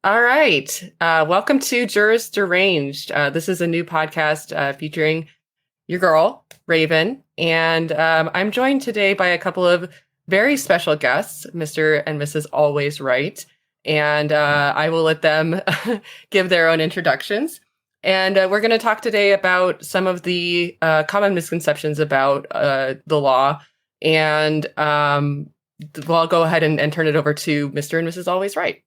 All right. Welcome to Juris Deranged. This is a new podcast featuring your girl, Raven. And I'm joined today by a couple of very special guests, Mr. and Mrs. Always Right. And I will let them give their own introductions. And we're going to talk today about some of the common misconceptions about the law. And I'll go ahead and turn it over to Mr. and Mrs. Always Right.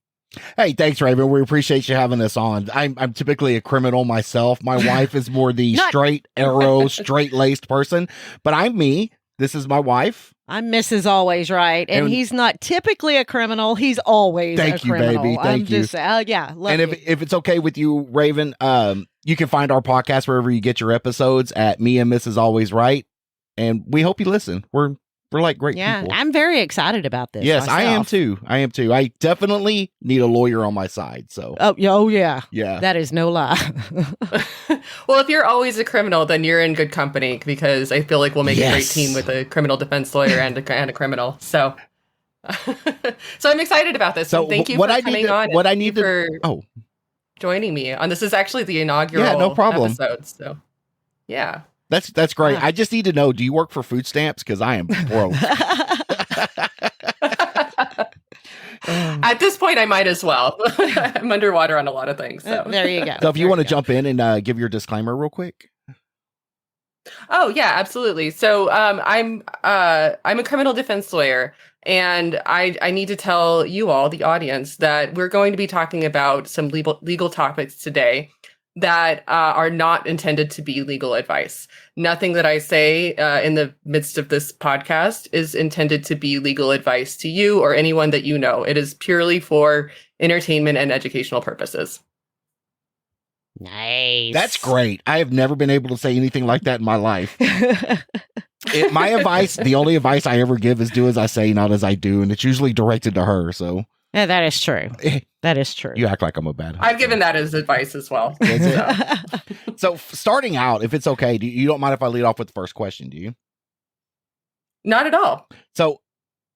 Hey, thanks, Raven. We appreciate you having us on. I'm typically a criminal myself. My wife is more the straight arrow, straight-laced person, but I'm me. This is my wife. I'm Mrs. Always Right, and he's not typically a criminal. He's always a criminal. Thank you, baby. Thank you. Just, yeah. And if it's okay with you, Raven, you can find our podcast wherever you get your episodes at Me and Mrs. Always Right, and we hope you listen. We're like great people. I'm very excited about this. Yes, myself. I am too. I definitely need a lawyer on my side. So. Oh yeah. Yeah. That is no lie. Well, if you're always a criminal, then you're in good company because I feel like we'll make a great team with a criminal defense lawyer and a criminal. So, so I'm excited about this. So thank you for coming on. What I need for joining me on this is actually the inaugural episode. So, yeah. That's great. I just need to know, do you work for food stamps? Because I am broke. At this point, I might as well. I'm underwater on a lot of things. So. There you go. So if you want to jump in and give your disclaimer real quick. Oh, yeah, absolutely. So I'm a criminal defense lawyer, and I need to tell you all, the audience, that we're going to be talking about some legal topics today that are not intended to be legal advice. Nothing that I say in the midst of this podcast is intended to be legal advice to you or anyone that you know. It is purely for entertainment and educational purposes. Nice. That's great. I have never been able to say anything like that in my life. My advice, the only advice I ever give is do as I say, not as I do. And it's usually directed to her. So yeah, that is true. That is true. You act like I'm a bad husband. I've given that as advice as well. So starting out, if it's okay, you don't mind if I lead off with the first question, do you? Not at all. So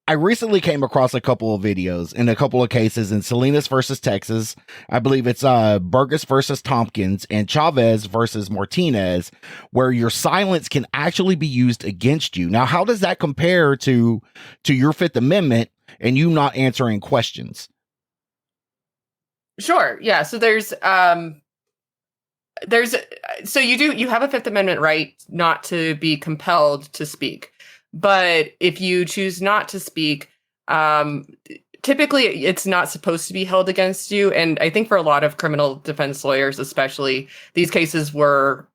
I recently came across a couple of videos in a couple of cases in Salinas versus Texas. I believe it's Burgess versus Tompkins and Chavez versus Martinez, where your silence can actually be used against you. Now, how does that compare to your Fifth Amendment and you not answering questions? Sure. Yeah. So you have a Fifth Amendment right not to be compelled to speak. But if you choose not to speak, typically it's not supposed to be held against you. And I think for a lot of criminal defense lawyers, especially, these cases were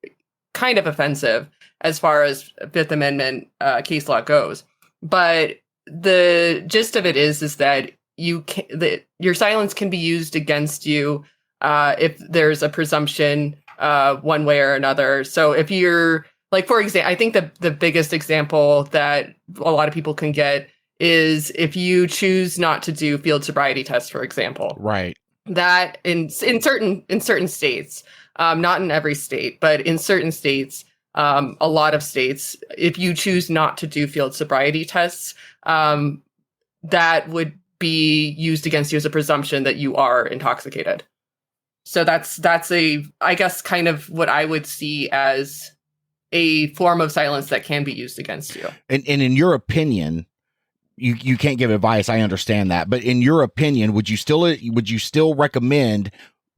kind of offensive as far as Fifth Amendment case law goes. But the gist of it is that your silence can be used against you if there's a presumption one way or another. So if you're, like, for example, I think the biggest example that a lot of people can get is if you choose not to do field sobriety tests, for example. Right. That in certain states, not in every state, but in certain states, a lot of states, if you choose not to do field sobriety tests, that would be used against you as a presumption that you are intoxicated. So that's I guess kind of what I would see as a form of silence that can be used against you. And in your opinion, you can't give advice. I understand that, but in your opinion, would you still recommend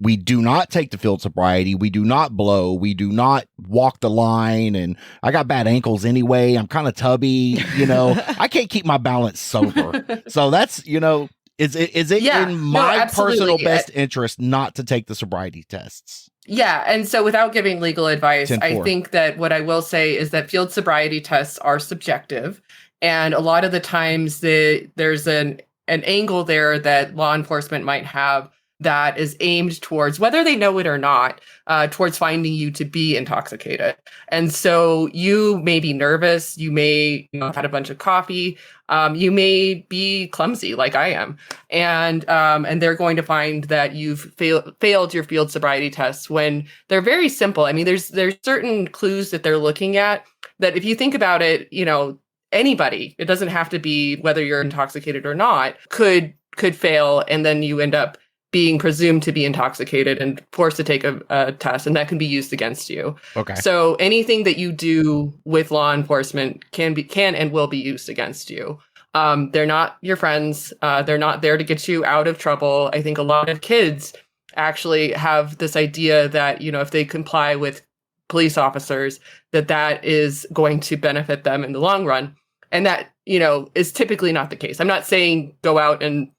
we do not take the field sobriety, we do not blow, we do not walk the line? And I got bad ankles anyway. I'm kind of tubby, I can't keep my balance sober. So that's, is it in my personal best interest not to take the sobriety tests? Yeah. And so without giving legal advice, I think that what I will say is that field sobriety tests are subjective. And a lot of the times there's an angle there that law enforcement might have that is aimed towards, whether they know it or not, towards finding you to be intoxicated. And so you may be nervous, you may have had a bunch of coffee, you may be clumsy like I am, and they're going to find that you've failed your field sobriety tests when they're very simple. I mean, there's certain clues that they're looking at that if you think about it, anybody, it doesn't have to be whether you're intoxicated or not, could fail, and then you end up being presumed to be intoxicated and forced to take a test, and that can be used against you. Okay. So anything that you do with law enforcement can and will be used against you. They're not your friends. They're not there to get you out of trouble. I think a lot of kids actually have this idea that, if they comply with police officers, that is going to benefit them in the long run. And that, is typically not the case. I'm not saying go out and,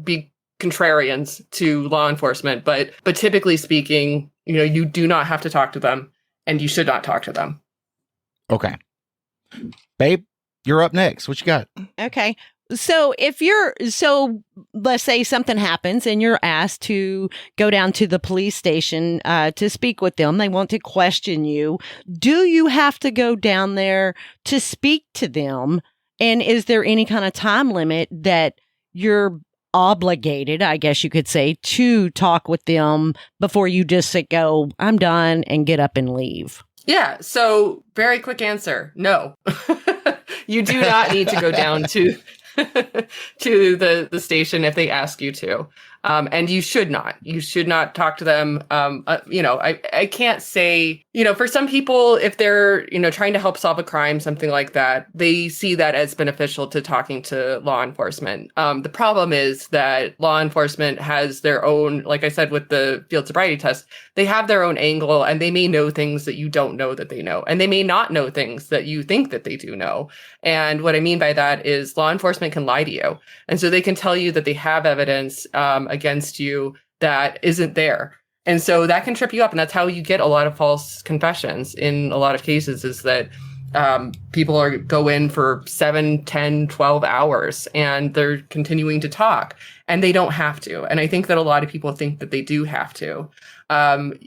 be contrarians to law enforcement, but typically speaking, you do not have to talk to them, and you should not talk to them. Okay. Babe, you're up next. What you got? Okay. So let's say something happens and you're asked to go down to the police station to speak with them. They want to question you. Do you have to go down there to speak to them? And is there any kind of time limit that you're obligated, I guess you could say, to talk with them before you just go, I'm done, and get up and leave? Yeah. So very quick answer. No, you do not need to go down to to the station if they ask you to. And you should not talk to them. I can't say, for some people, if they're, trying to help solve a crime, something like that, they see that as beneficial to talking to law enforcement. The problem is that law enforcement has their own, like I said, with the field sobriety test, they have their own angle, and they may know things that you don't know that they know. And they may not know things that you think that they do know. And what I mean by that is law enforcement can lie to you. And so they can tell you that they have evidence against you that isn't there. And so that can trip you up. And that's how you get a lot of false confessions in a lot of cases, is that people go in for 7, 10, 12 hours and they're continuing to talk, and they don't have to. And I think that a lot of people think that they do have to.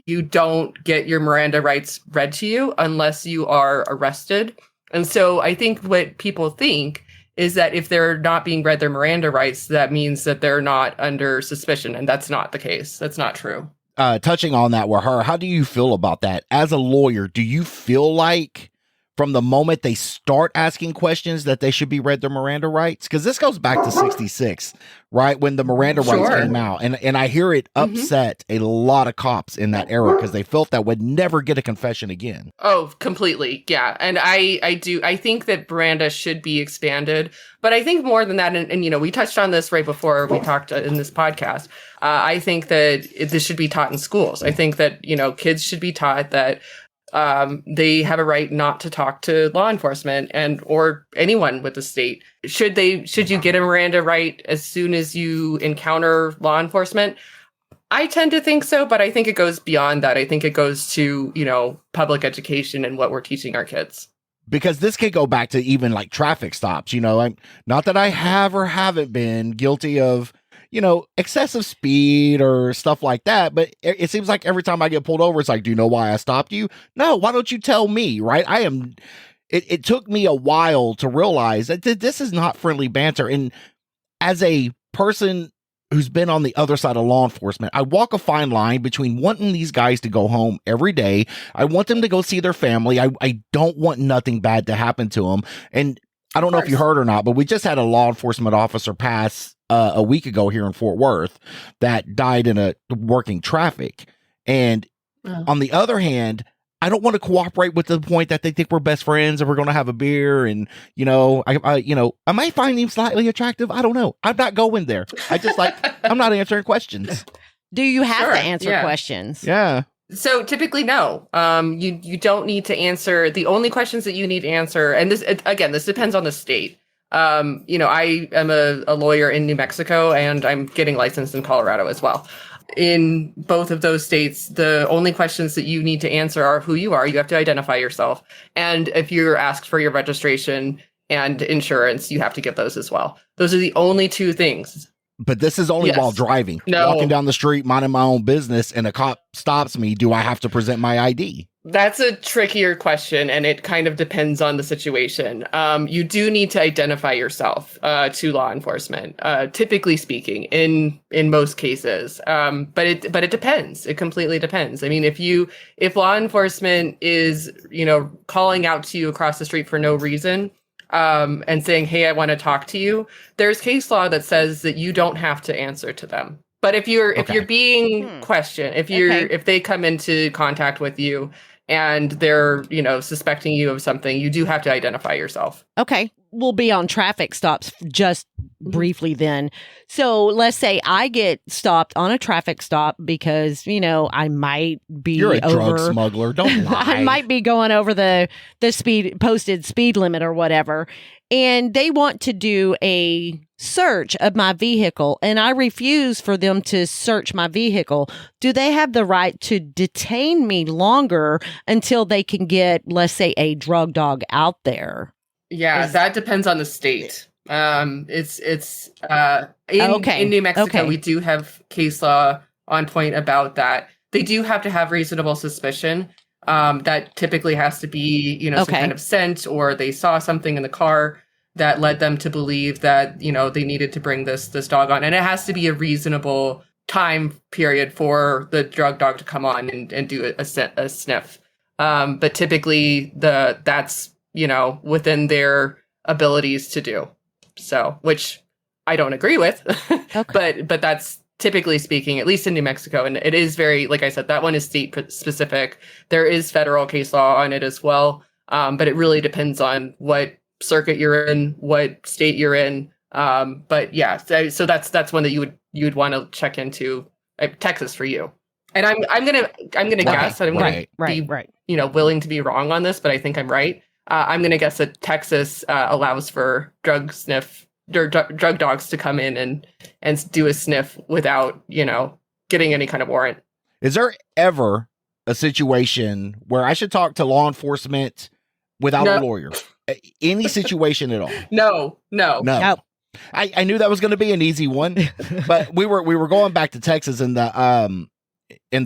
You don't get your Miranda rights read to you unless you are arrested. And so I think what people think is that if they're not being read their Miranda rights, that means that they're not under suspicion. And that's not the case. That's not true. Touching on that with her, how do you feel about that? As a lawyer, do you feel like from the moment they start asking questions that they should be read their Miranda rights? Because this goes back to 66, right? When the Miranda rights came out. And I hear it upset a lot of cops in that era because they felt that would never get a confession again. Oh, completely. Yeah. And I think that Miranda should be expanded. But I think more than that, and we touched on this right before we talked in this podcast. I think that this should be taught in schools. I think that, kids should be taught that they have a right not to talk to law enforcement or anyone with the state. Should you get a Miranda right as soon as you encounter law enforcement? I tend to think so, but I think it goes beyond that. I think it goes to, public education and what we're teaching our kids. Because this could go back to even like traffic stops, not that I have or haven't been guilty of, excessive speed or stuff like that. But it seems like every time I get pulled over, it's like, do you know why I stopped you? No, why don't you tell me? Right. It took me a while to realize that this is not friendly banter. And as a person who's been on the other side of law enforcement, I walk a fine line between wanting these guys to go home every day. I want them to go see their family. I don't want nothing bad to happen to them. And I don't know if you heard or not, but we just had a law enforcement officer pass a week ago here in Fort Worth that died in a working traffic. And on the other hand, I don't want to cooperate with the point that they think we're best friends and we're going to have a beer. And, I might find him slightly attractive. I don't know. I'm not going there. I'm not answering questions. Do you have to answer questions? Yeah. So typically, no. You don't need to answer. The only questions that you need to answer, and this depends on the state. I am a lawyer in New Mexico, and I'm getting licensed in Colorado as well. In both of those states, the only questions that you need to answer are who you are. You have to identify yourself. And if you're asked for your registration and insurance, you have to give those as well. Those are the only two things. But this is only while driving. No. Walking down the street, minding my own business, and a cop stops me. Do I have to present my ID? That's a trickier question, and it kind of depends on the situation. You do need to identify yourself to law enforcement, typically speaking, in most cases. But it depends. It completely depends. I mean, if law enforcement is calling out to you across the street for no reason, and saying, "Hey, I want to talk to you," there's case law that says that you don't have to answer to them. But if you're being questioned, if they come into contact with you and they're, suspecting you of something, you do have to identify yourself. Okay. We'll be on traffic stops just briefly then. So let's say I get stopped on a traffic stop because, I might be You're a drug smuggler. Don't lie. I might be going over the posted speed limit or whatever. And they want to do a search of my vehicle and I refuse for them to search my vehicle. Do they have the right to detain me longer until they can get, let's say, a drug dog out there? Yeah, that depends on the state. In New Mexico, we do have case law on point about that. They do have to have reasonable suspicion. That typically has to be, some kind of scent, or they saw something in the car that led them to believe that, they needed to bring this dog on. And it has to be a reasonable time period for the drug dog to come on and do a sniff. But typically that's, within their abilities to do. So, which I don't agree with, but that's typically speaking, at least in New Mexico. And it is very, like I said, that one is state specific. There is federal case law on it as well. But it really depends on what circuit you're in, what state you're in. But yeah, so that's one that you would want to check into. Texas for you. And I'm gonna guess that I'm gonna be willing to be wrong on this, but I think I'm right. I'm gonna guess that Texas allows for drug dogs to come in and do a sniff without getting any kind of warrant. Is there ever a situation where I should talk to law enforcement without a lawyer? Any situation at all? No. I knew that was going to be an easy one, but we were going back to Texas in the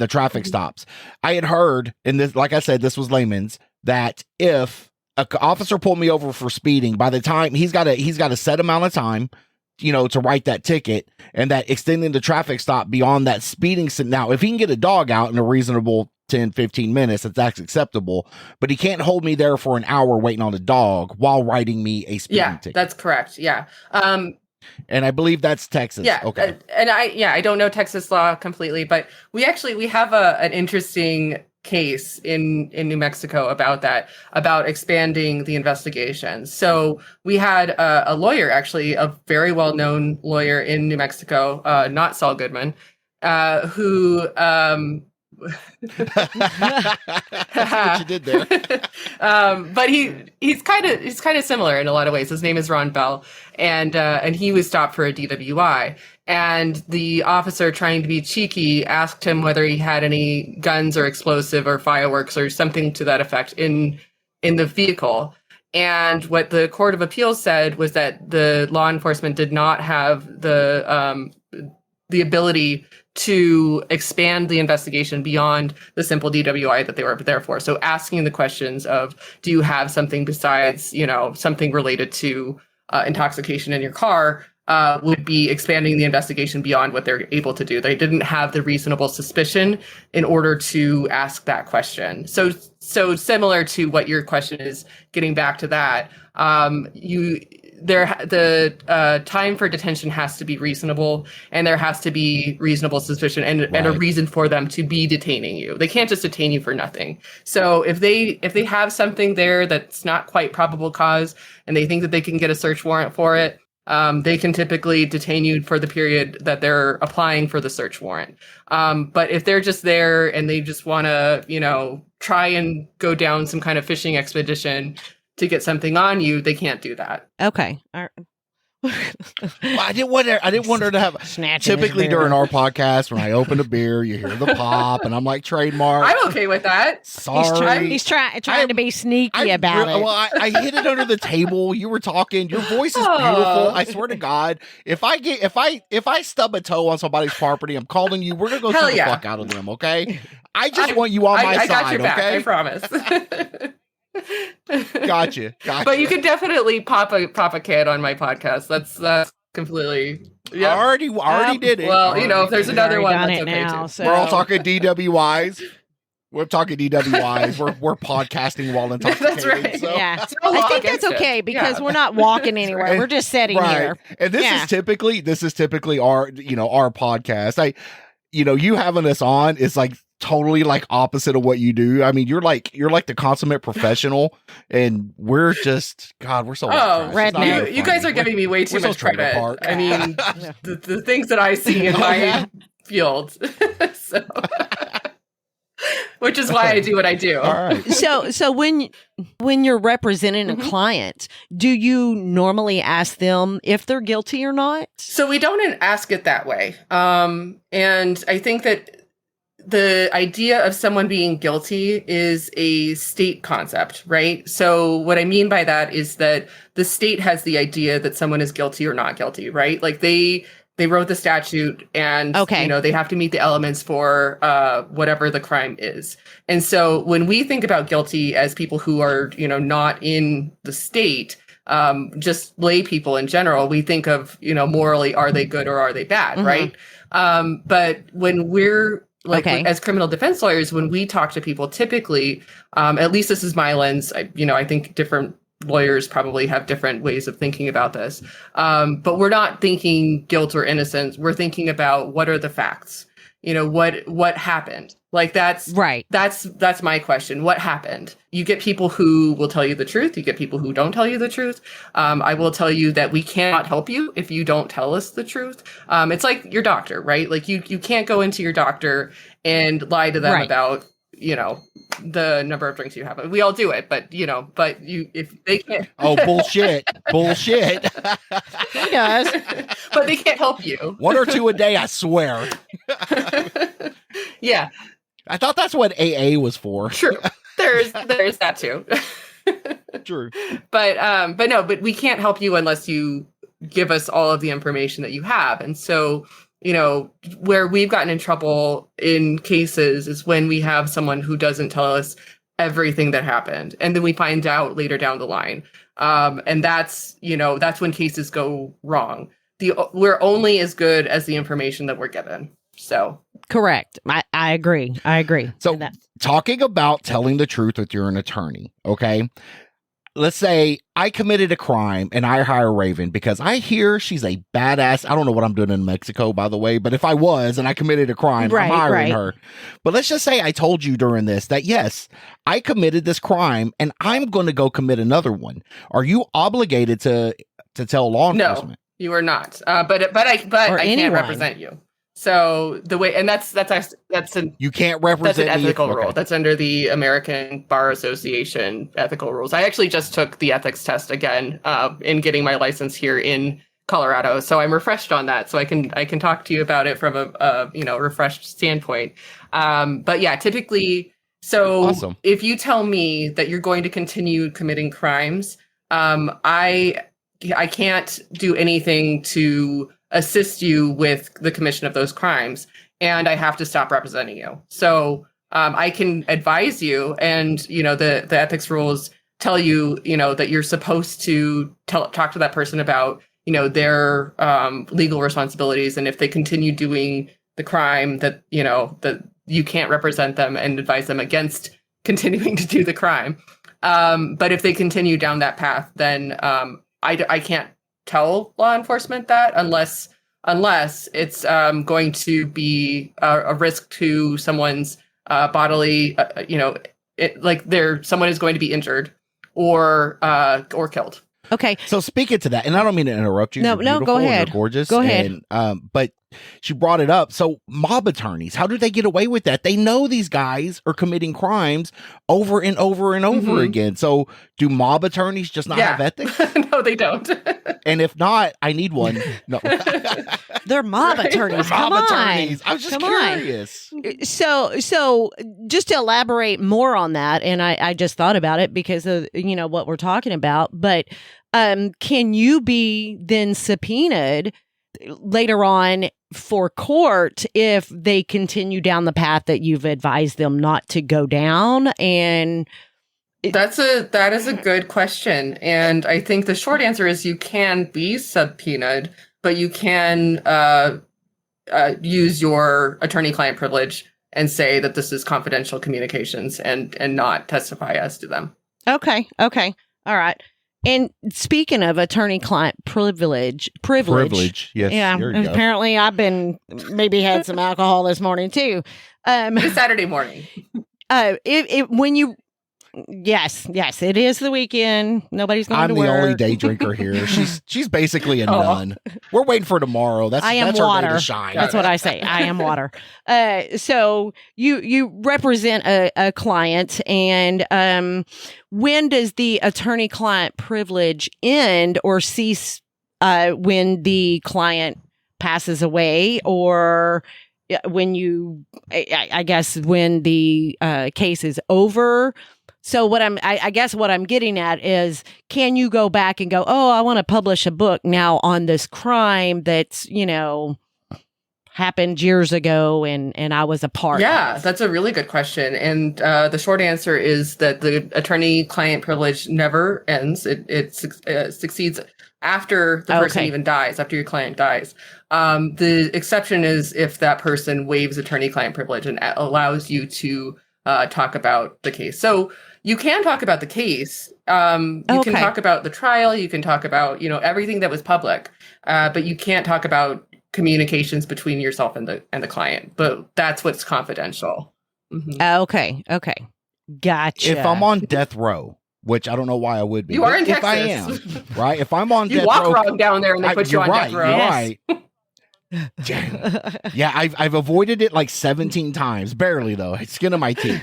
traffic stops. I had heard, and this, like I said, this was layman's, that if an officer pulled me over for speeding, by the time he's got a set amount of time, to write that ticket, and that extending the traffic stop beyond that speeding. Now, if he can get a dog out in a reasonable 10, 15 minutes, that's acceptable, but he can't hold me there for an hour waiting on a dog while writing me a speeding ticket. That's correct. Yeah. And I believe that's Texas. Yeah. Okay. And I don't know Texas law completely, but we have an interesting case in New Mexico about expanding the investigation. So we had a lawyer, actually, a very well-known lawyer in New Mexico, not Saul Goodman, who what you did there. But he's kind of similar in a lot of ways. His name is Ron Bell, and he was stopped for a DWI. And the officer, trying to be cheeky, asked him whether he had any guns or explosive or fireworks or something to that effect in the vehicle. And what the Court of Appeals said was that the law enforcement did not have the ability to expand the investigation beyond the simple DWI that they were there for. So asking the questions of, do you have something besides, something related to intoxication in your car, would be expanding the investigation beyond what they're able to do. They didn't have the reasonable suspicion in order to ask that question. So similar to what your question is, getting back to that, the time for detention has to be reasonable, and there has to be reasonable suspicion and a reason for them to be detaining you. They can't just detain you for nothing. So if they have something there that's not quite probable cause, and they think that they can get a search warrant for it, they can typically detain you for the period that they're applying for the search warrant. But if they're just there and they just want to, try and go down some kind of fishing expedition to get something on you, they can't do that. Okay. All right. Well, I didn't want her to have. Typically during our podcast, when I open a beer, you hear the pop, and I'm like, trademark. I'm okay with that. Sorry, he's trying to be sneaky about it. Well, I hid it under the table. You were talking. Your voice is beautiful. I swear to God, if I stub a toe on somebody's property, I'm calling you. We're gonna go sue the fuck out of them. Okay. I just want you on my side. I got your back. Okay? I promise. Gotcha. But you can definitely pop a kid on my podcast. That's completely. Yeah. I already did it. Well, if there's another one, that's okay now, too. so. We're all talking DWIs. We're talking DWIs. We're podcasting while intoxicated. That's right. So. Yeah. No I law think that's against it. okay because Yeah. we're not walking anywhere. We're just sitting here. And this Yeah. is typically our, our podcast. You having us on is like totally like opposite of what you do. I mean, you're like the consummate professional, and we're just, God, we're so redneck. You guys are giving me way too We're so much trailer credit. park. I mean, the things that I see in my field, so, which is why I do what I do. All right. So when you're representing a client, do you normally ask them if they're guilty or not? So we don't ask it that way. And I think that the idea of someone being guilty is a state concept, right? So what I mean by that is that the state has the idea that someone is guilty or not guilty, right? Like they wrote the statute and, they have to meet the elements for whatever the crime is. And so when we think about guilty as people who are, not in the state, just lay people in general, we think of, morally, are they good or are they bad, right? But when we're as criminal defense lawyers, when we talk to people, typically, at least this is my lens, I think different lawyers probably have different ways of thinking about this. But we're not thinking guilt or innocence. We're thinking about what are the facts, what happened? Like that's right. That's my question. What happened? You get people who will tell you the truth. You get people who don't tell you the truth. I will tell you that we cannot help you if you don't tell us the truth. It's like your doctor, right? Like you can't go into your doctor and lie to them about, the number of drinks you have. We all do it, but if they can't. Oh, bullshit. He does. But they can't help you. 1 or 2 a day, I swear. Yeah. I thought that's what AA was for. True. There's that too. True. But we can't help you unless you give us all of the information that you have. And so, where we've gotten in trouble in cases is when we have someone who doesn't tell us everything that happened. And then we find out later down the line. And that's when cases go wrong. We're only as good as the information that we're given. So correct. I agree. So talking about telling the truth with you're an attorney, okay? Let's say I committed a crime and I hire Raven because I hear she's a badass. I don't know what I'm doing in Mexico, by the way, but if I was and I committed a crime, I'm hiring her. But let's just say I told you during this that, yes, I committed this crime and I'm going to go commit another one. Are you obligated to tell law enforcement? No, you are not. But I can't represent you. So the way, and that's you can't represent. That's an ethical me. rule. Okay. That's under the American Bar Association ethical rules. I actually just took the ethics test again in getting my license here in Colorado, so I'm refreshed on that. So I can talk to you about it from a refreshed standpoint. But yeah, typically, so awesome. If you tell me that you're going to continue committing crimes, I can't do anything to assist you with the commission of those crimes, and I have to stop representing you. So I can advise you, and the ethics rules tell you that you're supposed to talk to that person about their legal responsibilities, and if they continue doing the crime, that that you can't represent them and advise them against continuing to do the crime. But if they continue down that path, then I can't tell law enforcement that unless it's going to be a risk to someone's bodily, someone is going to be injured or killed. Okay. So speaking to that, and I don't mean to interrupt you. No, go ahead. You're gorgeous. Go ahead. But she brought it up. So mob attorneys, how do they get away with that? They know these guys are committing crimes over and over and over again. So do mob attorneys just not have ethics? No, they don't. And if not, I need one. No. They're mob attorneys. Come on. Attorneys. I was just curious. So just to elaborate more on that, and I just thought about it because of what we're talking about, but can you be then subpoenaed later on for court if they continue down the path that you've advised them not to go down? And that is a good question. And I think the short answer is you can be subpoenaed, but you can use your attorney-client privilege and say that this is confidential communications and not testify as to them. Okay. All right. And speaking of attorney-client privilege. Yes. Yeah. There you go. Apparently, I've been maybe had some alcohol this morning too. It's Saturday morning. When you. Yes, it is the weekend. Nobody's going to work. I'm the only day drinker here. She's basically a nun. We're waiting for tomorrow. That's water. Her day to shine. That's what I say. I am water. So you represent a client, and when does the attorney-client privilege end or cease? When the client passes away, or when I guess when the case is over. So I guess what I'm getting at is, can you go back and go, oh, I want to publish a book now on this crime that's, happened years ago and I was a part of? Yeah, that's a really good question. And the short answer is that the attorney-client privilege never ends. It succeeds after the person even dies, after your client dies. The exception is if that person waives attorney-client privilege and allows you to talk about the case. So you can talk about the case. You can talk about the trial. You can talk about, everything that was public. But you can't talk about communications between yourself and the client. But that's what's confidential. Mm-hmm. Okay. Gotcha. If I'm on death row, which I don't know why I would be. You are in Texas. If I am, right? If I'm on death row. You walk wrong down there and they put you on death row. You're right. Yeah, I've avoided it like 17 times. Barely, though. It's skin of my teeth.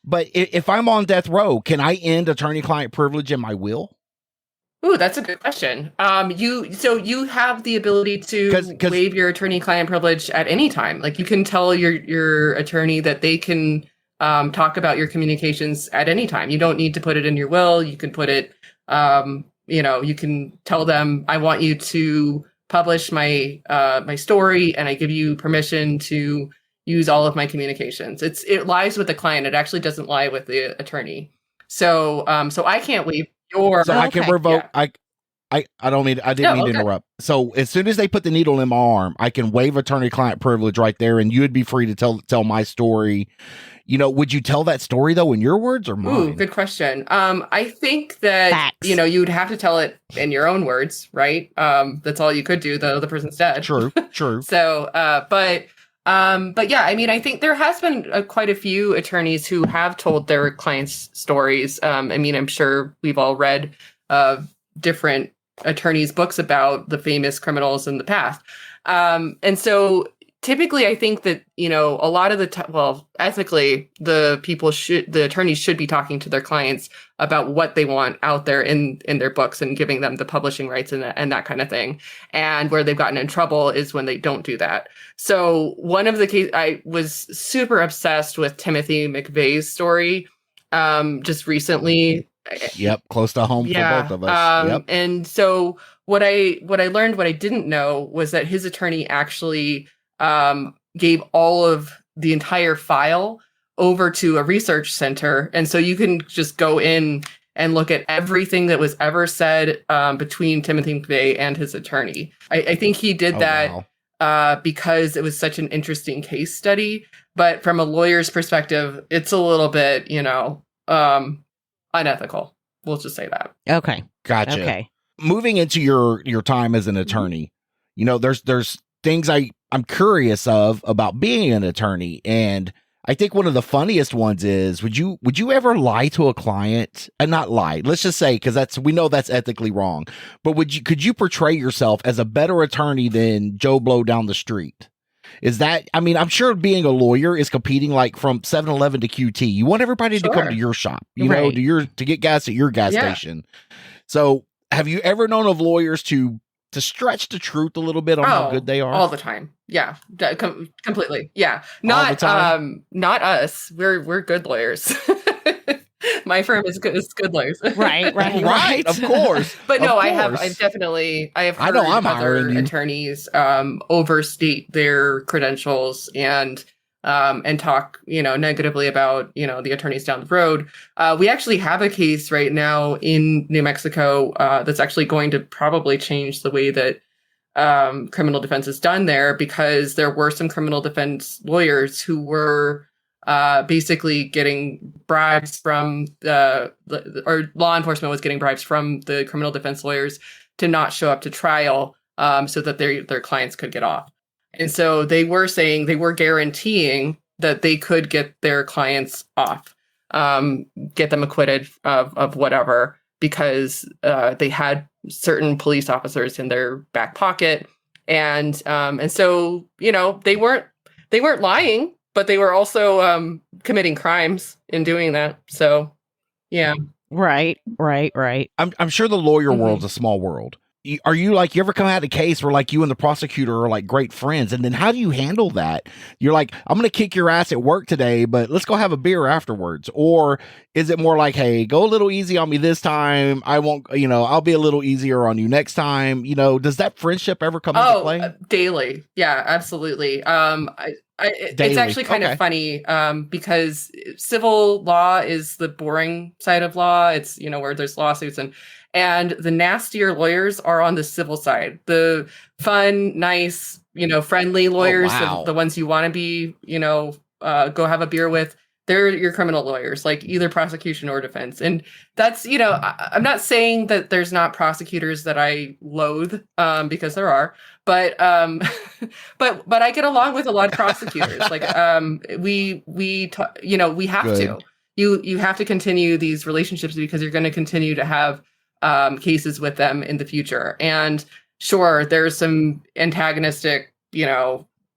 But if I'm on death row, can I end attorney-client privilege in my will? Ooh, that's a good question. You have the ability to waive your attorney-client privilege at any time. Like, you can tell your attorney that they can talk about your communications at any time. You don't need to put it in your will. You can put it, you can tell them, I want you to publish my story, and I give you permission to use all of my communications. It lies with the client. It actually doesn't lie with the attorney. So I can't waive your. So I can revoke. Yeah. I didn't mean to interrupt. So as soon as they put the needle in my arm, I can waive attorney-client privilege right there, and you would be free to tell my story. Would you tell that story though in your words or mine? Ooh, good question. I think that Facts. You would have to tell it in your own words, right? That's all you could do, though the person's dead. True. So, but yeah, I mean, I think there has been quite a few attorneys who have told their clients' stories. I'm sure we've all read different attorneys' books about the famous criminals in the past. And so typically I think that, a lot of the ethically, the attorneys should be talking to their clients about what they want out there in their books and giving them the publishing rights and that kind of thing. And where they've gotten in trouble is when they don't do that. So one of the cases, I was super obsessed with Timothy McVeigh's story just recently. Yep, close to home for both of us. Yep. And so what I learned, what I didn't know, was that his attorney actually gave all of the entire file over to a research center. And so you can just go in and look at everything that was ever said between Timothy McVeigh and his attorney. I think he did that because it was such an interesting case study. But from a lawyer's perspective, it's a little bit, unethical. We'll just say that. Okay. Gotcha. Okay. Moving into your time as an attorney, there's things I'm curious about being an attorney. And I think one of the funniest ones is, would you ever lie to a client? And not lie, let's just say, because we know that's ethically wrong. But could you portray yourself as a better attorney than Joe Blow down the street? Is that, I'm sure being a lawyer is competing like from 7-Eleven to QT. You want everybody to come to your shop, to get gas at your gas station. So have you ever known of lawyers to stretch the truth a little bit on how good they are? All the time. Yeah. Completely. Yeah. Not us. We're good lawyers. My firm is good lawyers. Right. Of course. But no, I have heard other attorneys overstate their credentials and talk, negatively about, the attorneys down the road. We actually have a case right now in New Mexico that's actually going to probably change the way that criminal defenses done there, because there were some criminal defense lawyers who were basically getting bribes from or law enforcement was getting bribes from the criminal defense lawyers to not show up to trial, so that their clients could get off. And so they were guaranteeing that they could get their clients off, get them acquitted of whatever, because they had certain police officers in their back pocket. And so, they weren't lying, but they were also committing crimes in doing that. So, yeah. Right. I'm sure the lawyer world's a small world. Are you you ever come out a case where you and the prosecutor are great friends, and then how do you handle that? You're like, I'm going to kick your ass at work today, but let's go have a beer afterwards. Or is it more hey, go a little easy on me this time. I won't, I'll be a little easier on you next time. Does that friendship ever come into play? Daily. Yeah, absolutely. It's actually kind of funny, because civil law is the boring side of law. It's, where there's lawsuits, and the nastier lawyers are on the civil side. The fun, nice, friendly lawyers, the ones you want to be, go have a beer with, they're your criminal lawyers, either prosecution or defense. And that's, I'm not saying that there's not prosecutors that I loathe, because there are, but I get along with a lot of prosecutors. We have to. You have to continue these relationships, because you're going to continue to have cases with them in the future. And sure, there's some antagonistic,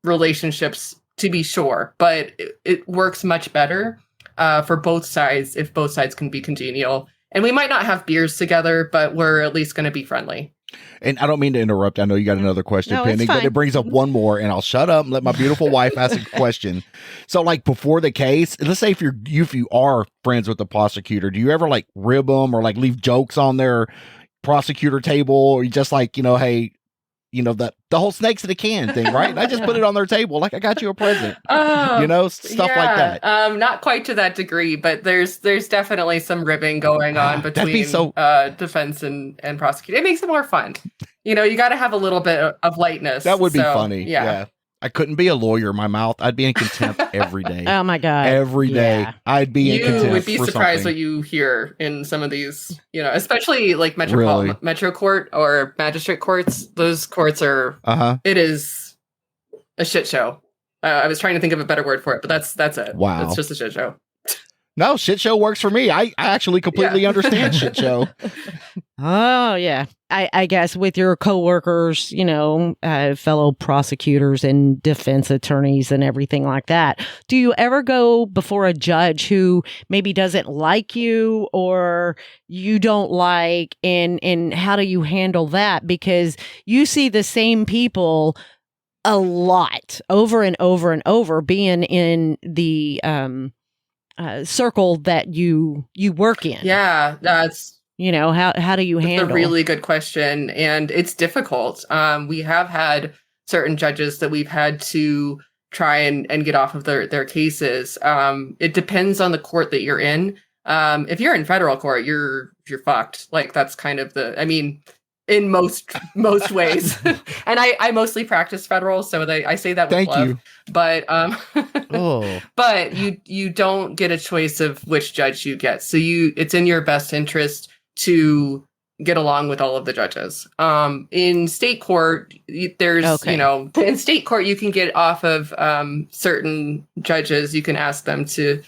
relationships, to be sure, but it works much better for both sides if both sides can be congenial. And we might not have beers together, but we're at least going to be friendly. And I don't mean to interrupt. I know you got another question pending, but it brings up one more, and I'll shut up and let my beautiful wife ask a question. So, before the case, let's say if you are friends with the prosecutor, do you ever rib them or leave jokes on their prosecutor table, or you just hey, the whole snakes in a can thing, right? I just put it on their table, I got you a present, stuff like that. Not quite to that degree, but there's definitely some ribbing going on between defense and prosecutor. It makes it more fun. You got to have a little bit of lightness. That would be funny. Yeah. I couldn't be a lawyer in my mouth. I'd be in contempt every day. Oh my God. Every day. Yeah. I'd be in contempt. You would be surprised what you hear in some of these, especially Metro Court or magistrate courts. Those courts are, it is a shit show. I was trying to think of a better word for it, but that's it. Wow. It's just a shit show. No, shit show works for me. I actually completely understand shit show. Oh, yeah. I guess with your coworkers, fellow prosecutors and defense attorneys and everything like that, do you ever go before a judge who maybe doesn't like you or you don't like, and how do you handle that? Because you see the same people a lot over and over and over being in the circle that you work in. Yeah, that's how do you handle? It's a really good question, and it's difficult. We have had certain judges that we've had to try and get off of their cases. It depends on the court that you're in. If you're in federal court, you're fucked. That's kind of in most ways. And I mostly practice federal, so I say that with love. You. But but you don't get a choice of which judge you get. So it's in your best interest to get along with all of the judges. In state court, there's in state court you can get off of certain judges. You can ask them to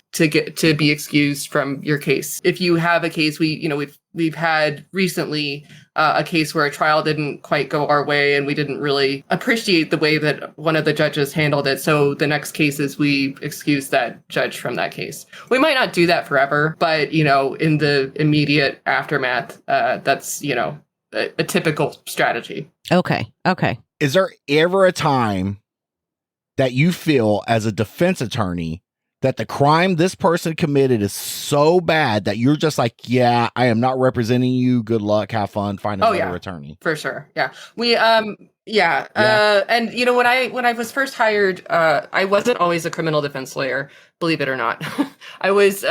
be excused from your case. If you have a case, we've had recently a case where a trial didn't quite go our way, and we didn't really appreciate the way that one of the judges handled it. So the next case is we excuse that judge from that case. We might not do that forever, but in the immediate aftermath, that's a typical strategy. Okay. Is there ever a time that you feel as a defense attorney that the crime this person committed is so bad that you're just I am not representing you. Good luck. Have fun. Find another attorney. For sure. Yeah. We, and when I was first hired, I wasn't always a criminal defense lawyer, believe it or not. I was,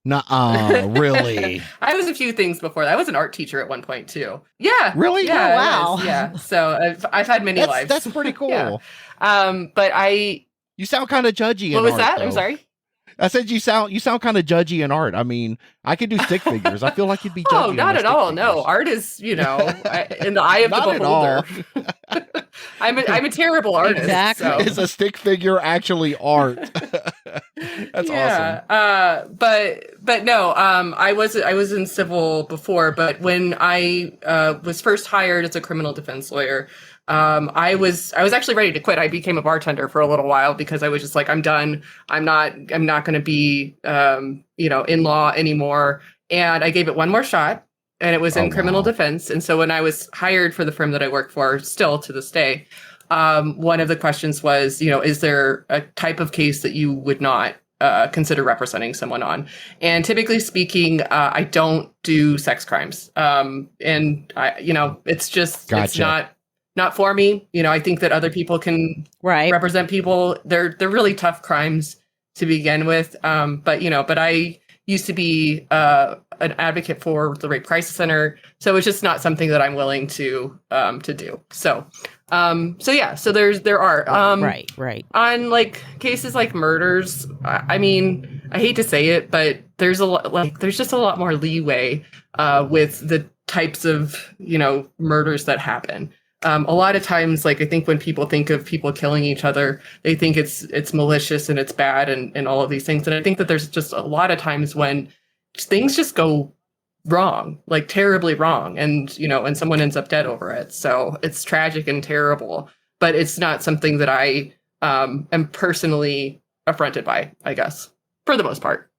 Nuh-uh, really? I was a few things before that. I was an art teacher at one point too. Yeah. Really? Yeah. Oh, I wow. was, yeah. So I've had many lives. That's pretty cool. Yeah. But You sound kind of judgy. what in was art, that? though. I'm sorry. I said you sound kind of judgy in art. I mean, I could do stick figures. I feel like you'd be judgy. Oh, not at all. No, art is, in the eye of the Not at all. beholder. I'm a terrible artist. Exactly. So. Is a stick figure actually art? That's awesome. But no, I was in civil before, but when I was first hired as a criminal defense lawyer, I was actually ready to quit. I became a bartender for a little while because I was just like, I'm done. I'm not going to be, in law anymore. And I gave it one more shot, and it was in criminal defense. And so when I was hired for the firm that I work for, still to this day, one of the questions was, is there a type of case that you would not consider representing someone on? And typically speaking, I don't do sex crimes. And it's just, Gotcha. It's not for me. I think that other people can represent people. They're really tough crimes to begin with. But I used to be an advocate for the Rape Crisis Center, so it's just not something that I'm willing to do. So there are right on like cases like murders. I mean, I hate to say it, but there's just a lot more leeway with the types of murders that happen. A lot of times, like, I think when people think of people killing each other, they think it's malicious and it's bad and all of these things. And I think that there's just a lot of times when things just go wrong, like terribly wrong. And someone ends up dead over it. So it's tragic and terrible, but it's not something that I am personally affronted by, I guess, for the most part,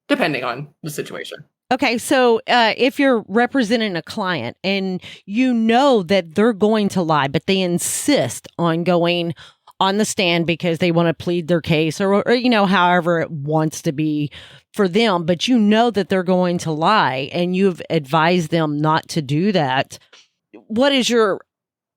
depending on the situation. Okay, so if you're representing a client and you know that they're going to lie, but they insist on going on the stand because they want to plead their case or however it wants to be for them, but you know that they're going to lie and you've advised them not to do that, what is your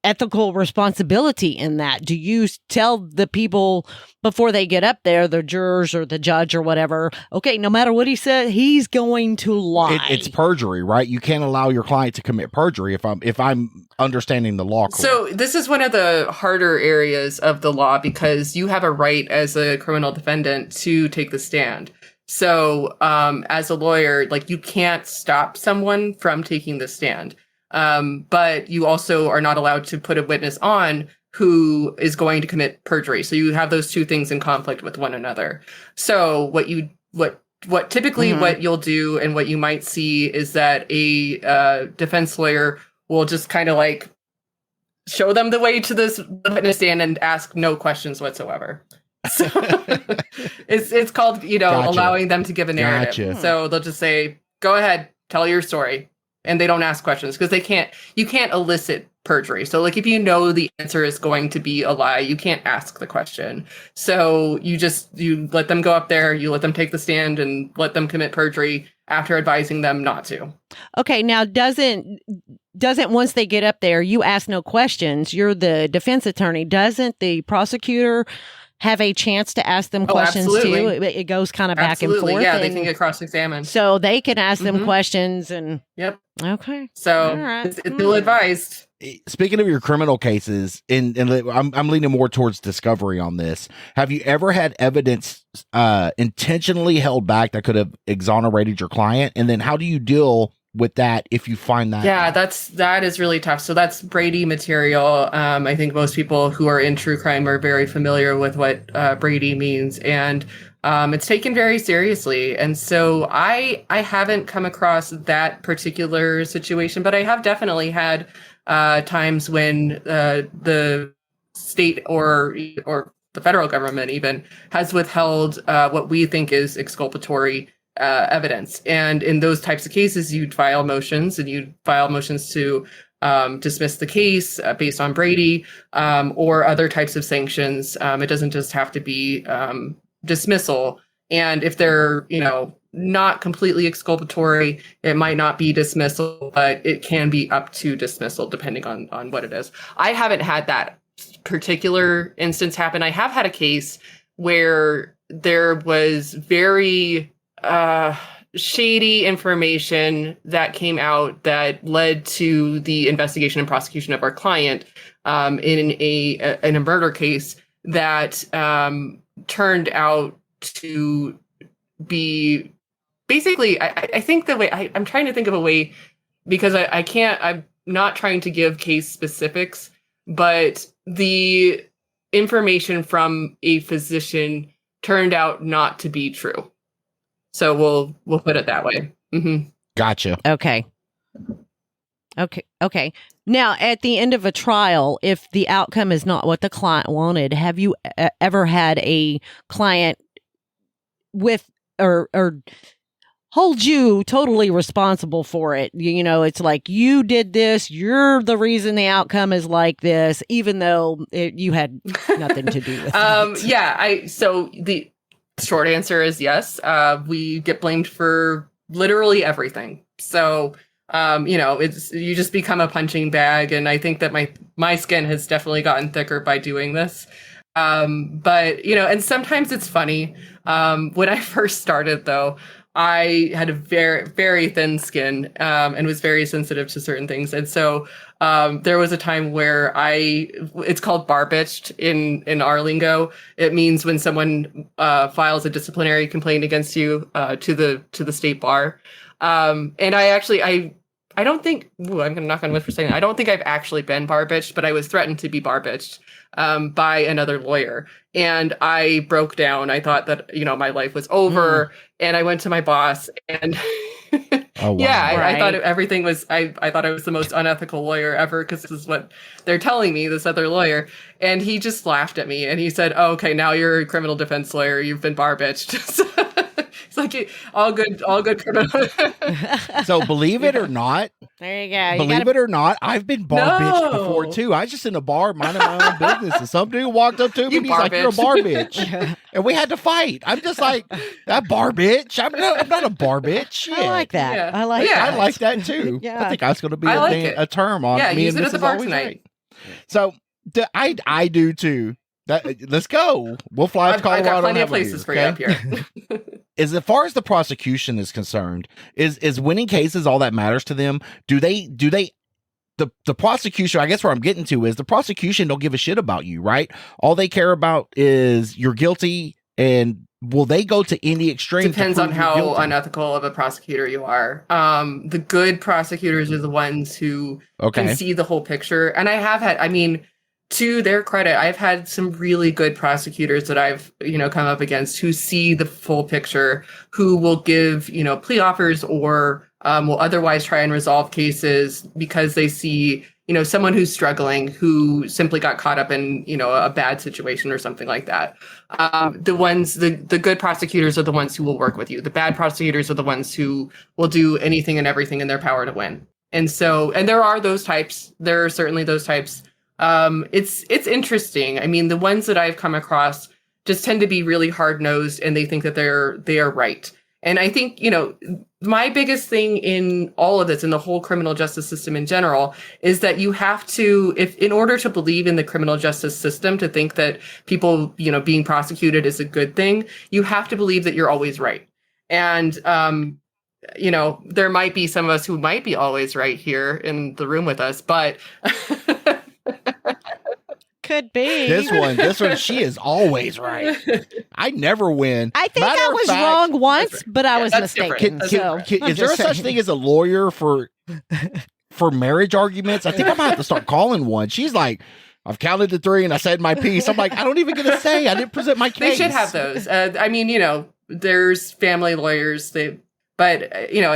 ethical responsibility in that? Do you tell the people before they get up there, the jurors or the judge or whatever, okay, no matter what he said, he's going to lie? It's perjury, right? You can't allow your client to commit perjury if I'm understanding the law correctly. So this is one of the harder areas of the law because you have a right as a criminal defendant to take the stand. So as a lawyer, like, you can't stop someone from taking the stand. But you also are not allowed to put a witness on who is going to commit perjury. So you have those two things in conflict with one another. So what typically what you'll do and what you might see is that a defense lawyer will just kind of like show them the way to the witness stand and ask no questions whatsoever. So it's called, Gotcha. allowing them to give a narrative. Gotcha. So they'll just say, go ahead, tell your story. And they don't ask questions because you can't elicit perjury. So like, if you know the answer is going to be a lie, you can't ask the question. So you let them go up there, you let them take the stand and let them commit perjury after advising them not to. Okay, now doesn't once they get up there, you ask no questions, you're the defense attorney, doesn't the prosecutor have a chance to ask them questions too? It goes kind of back and forth. Yeah, they can get cross-examined. So they can ask them questions and... Yep. Okay. So all right. it's ill-advised. Speaking of your criminal cases, and I'm leaning more towards discovery on this. Have you ever had evidence intentionally held back that could have exonerated your client? And then how do you deal with that if you find that? Yeah, that is really tough. So that's Brady material. I think most people who are in true crime are very familiar with what Brady means, and it's taken very seriously. And so I haven't come across that particular situation, but I have definitely had times when the state or the federal government even has withheld what we think is exculpatory evidence. And in those types of cases, you'd file motions to dismiss the case based on Brady or other types of sanctions. It doesn't just have to be dismissal. And if they're, not completely exculpatory, it might not be dismissal, but it can be up to dismissal depending on what it is. I haven't had that particular instance happen. I have had a case where there was very shady information that came out that led to the investigation and prosecution of our client in a murder case that turned out to be basically, I think the way I'm trying to think of a way, because I'm not trying to give case specifics, but the information from a physician turned out not to be true. So we'll put it that way. Mm-hmm. Gotcha. Okay. Now, at the end of a trial, if the outcome is not what the client wanted, have you ever had a client with or hold you totally responsible for it? You know, it's like, you did this, you're the reason the outcome is like this, even though you had nothing to do with it. Yeah, so the short answer is yes. We get blamed for literally everything. So, you just become a punching bag. And I think that my skin has definitely gotten thicker by doing this. But, and sometimes it's funny. When I first started, though, I had a very, very thin skin and was very sensitive to certain things. And so there was a time where it's called bar bitched in our lingo. It means when someone files a disciplinary complaint against you to the state bar. And I don't think, I'm going to knock on wood for saying, I don't think I've actually been bar bitched, but I was threatened to be bar bitched by another lawyer. And I broke down. I thought that, my life was over. And I went to my boss and Oh, wow. yeah, Right. I thought everything was, I thought I was the most unethical lawyer ever because this is what they're telling me, this other lawyer. And he just laughed at me and he said, "Oh, okay, now you're a criminal defense lawyer. You've been bar bitched." It's like, all good criminal. So believe it or not, There you go. believe it or not, I've been bar bitched before too. I was just in a bar minding my own business, and some dude walked up to me and he's like, "You're a bar bitch," and we had to fight. I'm just like, "That bar bitch? I'm not a bar bitch." Shit. I like that. Yeah. I like Yeah. that. I like that too. Yeah. I think that's going to be I like it. a term on me use and it at the Mrs. bar Always tonight. Right. So I do too. Let's go. We'll fly to I've Colorado. got plenty and of have a places beer, for you up here. As far as the prosecution is concerned, is winning cases all that matters to them? Do they the prosecution, I guess where I'm getting to is the prosecution don't give a shit about you, right? All they care about is you're guilty, and will they go to any extreme? Depends to on prove you're how guilty? unethical of a prosecutor you are. The good prosecutors are the ones who Okay. can see the whole picture. And I have had, to their credit, I've had some really good prosecutors that I've, come up against who see the full picture, who will give, plea offers or will otherwise try and resolve cases because they see, someone who's struggling, who simply got caught up in, a bad situation or something like that. The good prosecutors are the ones who will work with you. The bad prosecutors are the ones who will do anything and everything in their power to win. And there are those types. There are certainly those types. It's interesting. The ones that I've come across just tend to be really hard-nosed, and they think that they are right. And I think, my biggest thing in all of this, in the whole criminal justice system in general, is that you have to, in order to believe in the criminal justice system, to think that people, being prosecuted is a good thing, you have to believe that you're always right. And, there might be some of us who might be always right here in the room with us, but Could be. This one, she is always right. I never win. I think Matter I of was fact- wrong once, but I was that's mistaken. different. So, Is there a such thing as a lawyer for marriage arguments? I think I might have to start calling one. She's like, "I've counted to 3 and I said my piece." I'm like, I don't even get to say. I didn't present my they case. should have those. There's family lawyers, and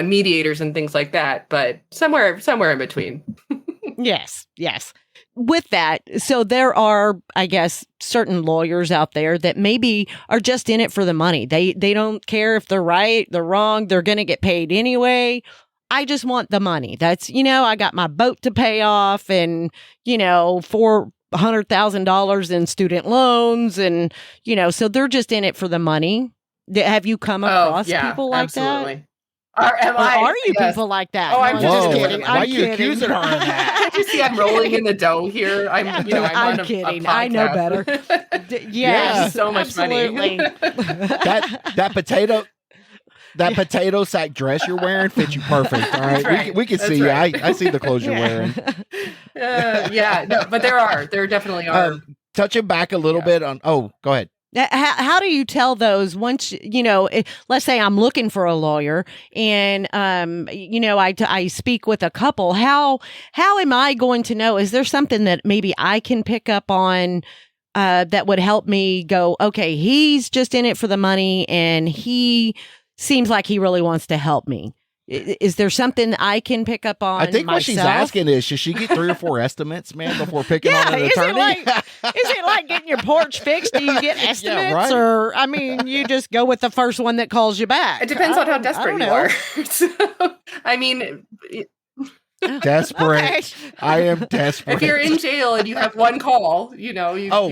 mediators and things like that, but somewhere in between. yes. With that, so there are, I guess, certain lawyers out there that maybe are just in it for the money. They don't care if they're right, they're wrong, they're going to get paid anyway. I just want the money. That's, I got my boat to pay off and, $400,000 in student loans. And, so they're just in it for the money. Have you come across people like absolutely. that? Are you Yes. people like that? Oh, I'm No, just Whoa, kidding. why I'm are you kidding. accusing her of that? Can't you see I'm rolling in the dough here? I'm on kidding. a I know podcast. better. Yeah. Yes, So much money. absolutely. That potato. that potato sack dress you're wearing fits you perfect. All right, right. we can That's see right. you. I see the clothes you're wearing. No, but there definitely are. Touching back a little bit on. Oh, go ahead. How do you tell those once, let's say I'm looking for a lawyer and, I speak with a couple, how am I going to know? Is there something that maybe I can pick up on, that would help me go, okay, he's just in it for the money and he seems like he really wants to help me. Is there something I can pick up on? I think myself? what she's asking is, should she get 3 or 4 estimates, man, before picking on an attorney? Is it like getting your porch fixed? Do you get estimates, right. or you just go with the first one that calls you back? It depends on how desperate you are. So, desperate. Okay. I am desperate. If you're in jail and you have one call, you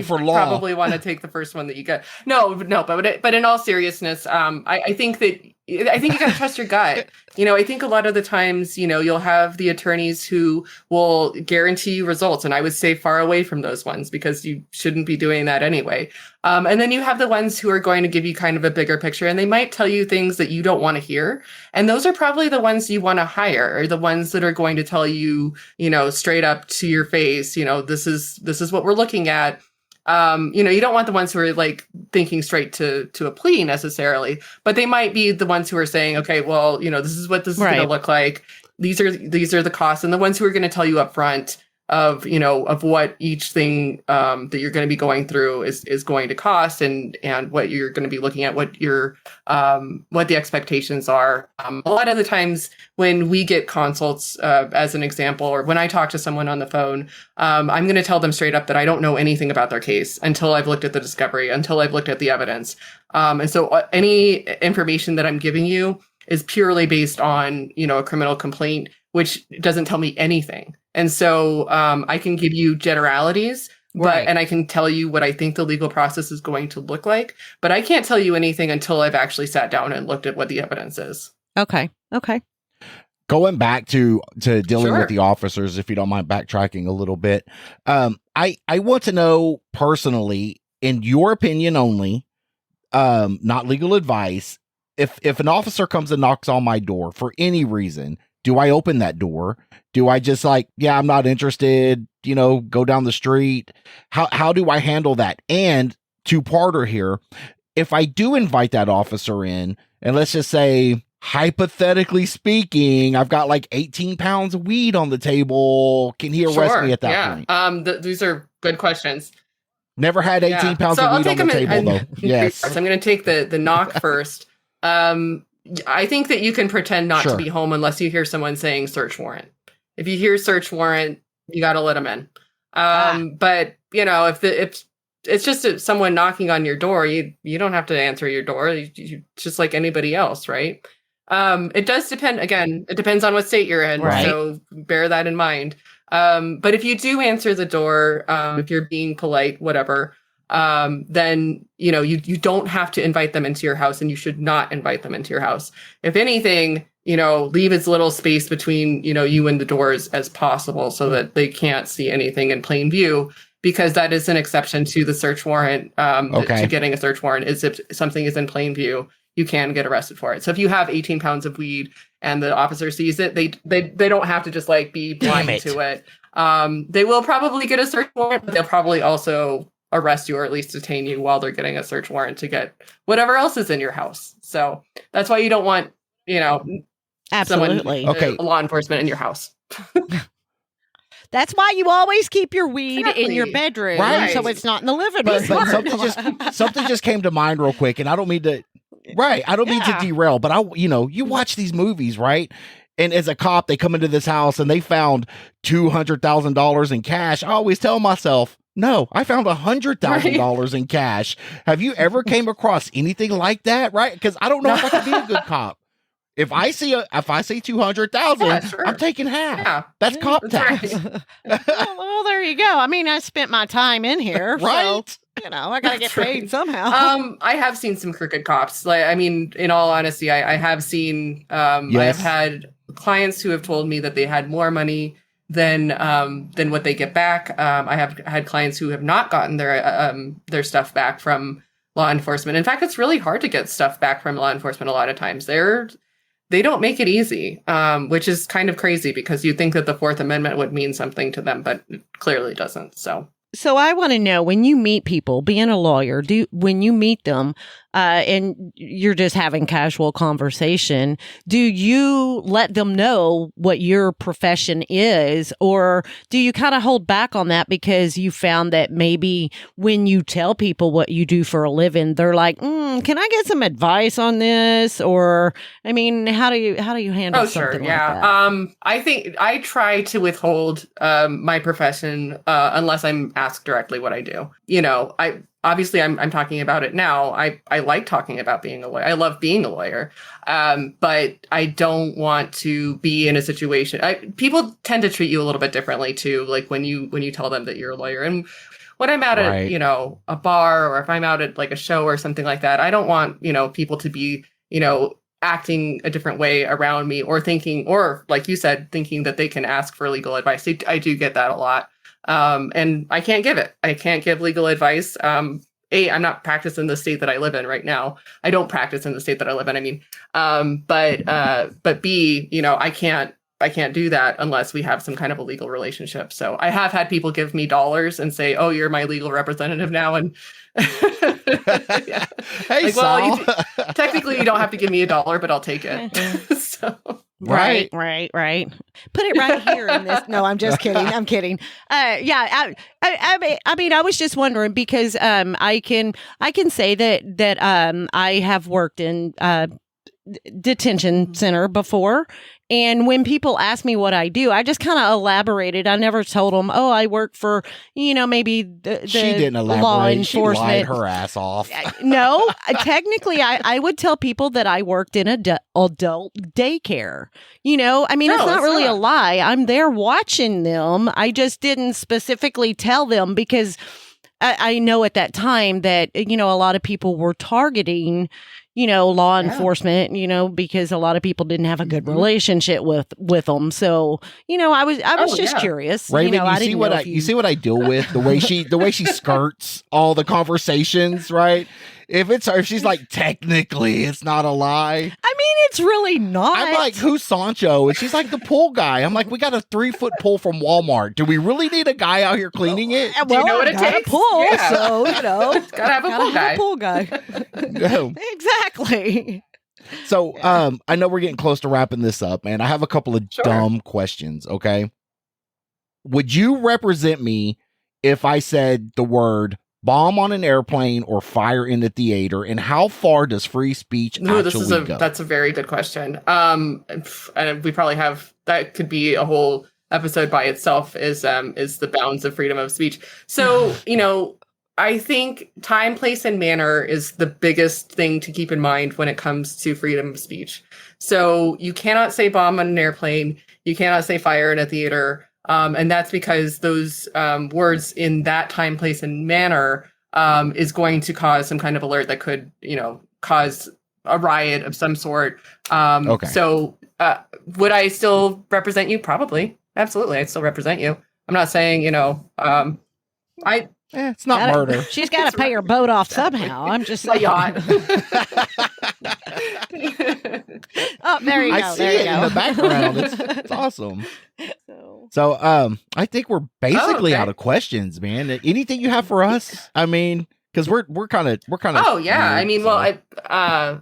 for law. probably want to take the first one that you get. No, but in all seriousness, I think you got to trust your gut. I think a lot of the times, you'll have the attorneys who will guarantee you results, and I would stay far away from those ones because you shouldn't be doing that anyway. And then you have the ones who are going to give you kind of a bigger picture, and they might tell you things that you don't want to hear. And those are probably the ones you want to hire, or the ones that are going to tell you, straight up to your face, this is what we're looking at. You don't want the ones who are like thinking straight to a plea necessarily, but they might be the ones who are saying, okay, well, this is what this is going to look like. These are the costs, and the ones who are going to tell you up front of what each thing that you're going to be going through is going to cost, and what you're going to be looking at, what the expectations are. A lot of the times when we get consults, as an example, or when I talk to someone on the phone, I'm going to tell them straight up that I don't know anything about their case until I've looked at the discovery, until I've looked at the evidence. And so any information that I'm giving you is purely based on, a criminal complaint, which doesn't tell me anything. And so I can give you generalities, and I can tell you what I think the legal process is going to look like, but I can't tell you anything until I've actually sat down and looked at what the evidence is. Okay. Going back to dealing with the officers, if you don't mind backtracking a little bit, I want to know personally, in your opinion only, not legal advice, if an officer comes and knocks on my door for any reason, do I open that door? Do I just I'm not interested, go down the street? How do I handle that? And two-parter here, if I do invite that officer in, and let's just say, hypothetically speaking, I've got 18 pounds of weed on the table, can he arrest me at that point? These are good questions. Never had 18 pounds of weed on the table, though. Yes. So I'm going to take the knock first. I think that you can pretend not to be home unless you hear someone saying search warrant. If you hear search warrant, you got to let them in. But if it's just someone knocking on your door, you don't have to answer your door. You just like anybody else, right? It does depend. Again, it depends on what state you're in. Right. So bear that in mind. But if you do answer the door, if you're being polite, whatever, then, you don't have to invite them into your house, and you should not invite them into your house. If anything, leave as little space between, you and the doors as possible so that they can't see anything in plain view, because that is an exception to the search warrant, to getting a search warrant, is if something is in plain view, you can get arrested for it. So if you have 18 pounds of weed and the officer sees it, they don't have to just be blind to it. They will probably get a search warrant, but they'll probably also arrest you, or at least detain you while they're getting a search warrant to get whatever else is in your house. So that's why you don't want, absolutely, law enforcement in your house. That's why you always keep your weed in your bedroom, so it's not in the living room. But something just came to mind real quick, and I don't mean to. Right, I don't mean to derail, but you watch these movies, right? And as a cop, they come into this house and they found $200,000 in cash. I always tell myself, no, I found $100,000 in cash. Have you ever came across anything like that? Right? Because I don't know if I could be a good cop. If I see 200,000, I'm taking half. Yeah. That's cop tax. Right. well, there you go. I mean, I spent my time in here, right? So, I got to get paid somehow. I have seen some crooked cops. In all honesty, I have seen. I've had clients who have told me that they had more money than what they get back. I have had clients who have not gotten their stuff back from law enforcement. In fact, it's really hard to get stuff back from law enforcement a lot of times. They don't make it easy, which is kind of crazy because you think that the Fourth Amendment would mean something to them, but it clearly doesn't. So I want to know, when you meet people, being a lawyer, when you meet them and you're just having casual conversation, do you let them know what your profession is, or do you kind of hold back on that because you found that maybe when you tell people what you do for a living, they're like, can I get some advice on this? Or, I mean, how do you handle something like that? I think I try to withhold my profession unless I'm asked directly what I do. I'm talking about it now. I like talking about being a lawyer. I love being a lawyer. But I don't want to be in a situation. People tend to treat you a little bit differently too. Like when you tell them that you're a lawyer. And when I'm out at, a bar, or if I'm out at like a show or something like that, I don't want, people to be, acting a different way around me, or thinking, or like you said, thinking that they can ask for legal advice. I do get that a lot. And I can't give it. I can't give legal advice. I'm not practicing the state that I live in right now. I don't practice in the state that I live in. I mean, but B, I can't do that unless we have some kind of a legal relationship. So I have had people give me dollars and say, "Oh, you're my legal representative now." And yeah. Hey, like, technically you don't have to give me $1, but I'll take it. So. Right. Put it right here in this. No, I'm just kidding. I'm kidding. I mean, I was just wondering because I can say that I have worked in detention center before. And when people ask me what I do, I just kind of elaborated. I never told them, "Oh, I work for, maybe the she didn't elaborate. Law enforcement." She lied her ass off. No, technically, I would tell people that I worked in adult daycare. I mean, it's not really a lie. I'm there watching them. I just didn't specifically tell them because I know at that time that, a lot of people were targeting law enforcement, because a lot of people didn't have a good relationship with them. So, I was just curious. Raven, you see what I deal with? The way she skirts all the conversations, right? If she's like, technically it's not a lie. I mean, it's really not. I'm like, who's Sancho? And she's like, the pool guy. I'm like, we got a 3-foot pool from Walmart. Do we really need a guy out here cleaning it? Do you know what it takes? A pool, so gotta have a pool guy. No. Exactly. So, I know we're getting close to wrapping this up, and I have a couple of dumb questions. Okay, would you represent me if I said the word bomb on an airplane or fire in the theater, and how far does free speech actually go? That's a very good question. And we probably have, that could be a whole episode by itself, is the bounds of freedom of speech. So, I think time, place, and manner is the biggest thing to keep in mind when it comes to freedom of speech. So you cannot say bomb on an airplane. You cannot say fire in a theater. And that's because those words in that time, place, and manner is going to cause some kind of alert that could, cause a riot of some sort. Okay. So would I still represent you? Probably. Absolutely. I'd still represent you. I'm not saying, it's not murder. She's got to pay her boat off somehow. I'm just saying. Yacht. Oh, there you go. I see it in the background. It's awesome. So, I think we're basically out of questions, man. Anything you have for us? I mean, because we're kind of. Oh yeah, I mean,